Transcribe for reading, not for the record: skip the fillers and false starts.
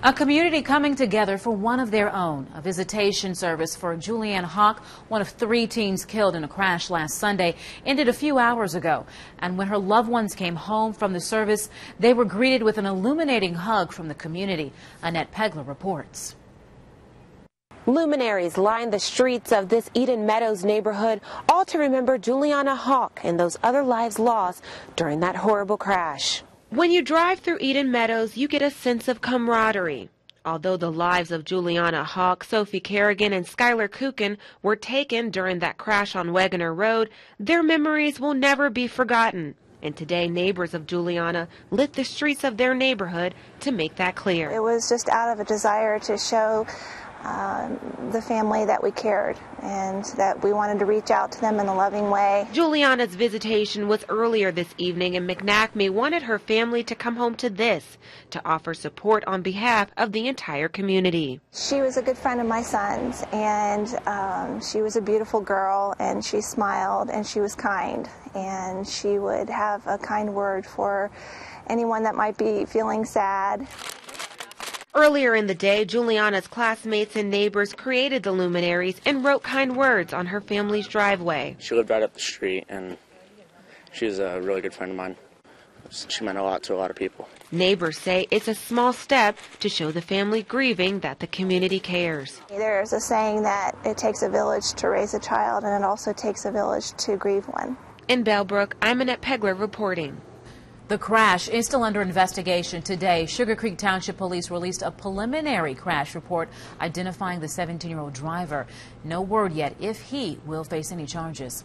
A community coming together for one of their own. A visitation service for Juliana Hawk, one of 3 teens killed in a crash last Sunday, ended a few hours ago. And when her loved ones came home from the service, they were greeted with an illuminating hug from the community. Annette Pegler reports. Luminaries lined the streets of this Eden Meadows neighborhood, all to remember Juliana Hawk and those other lives lost during that horrible crash. When you drive through Eden Meadows, you get a sense of camaraderie. Although the lives of Juliana Hawk, Sophie, Kerrigan, and Kooken were taken during that crash on Wagner Road, their memories will never be forgotten. And today, neighbors of Juliana lit the streets of their neighborhood to make that clear. It was just out of a desire to show the family that we cared and that we wanted to reach out to them in a loving way. Juliana's visitation was earlier this evening, and McNamee wanted her family to come home to this to offer support on behalf of the entire community. She was a good friend of my son's, and she was a beautiful girl, and she smiled, and she was kind, and she would have a kind word for anyone that might be feeling sad. Earlier in the day, Juliana's classmates and neighbors created the luminaries and wrote kind words on her family's driveway. She lived right up the street, and she was a really good friend of mine. She meant a lot to a lot of people. Neighbors say it's a small step to show the family grieving that the community cares. There's a saying that it takes a village to raise a child, and it also takes a village to grieve one. In BELLBROOK, I'm Annette Pegler reporting. The crash is still under investigation today. Sugarcreek Township Police released a preliminary crash report identifying the 17-year-old driver. No word yet if he will face any charges.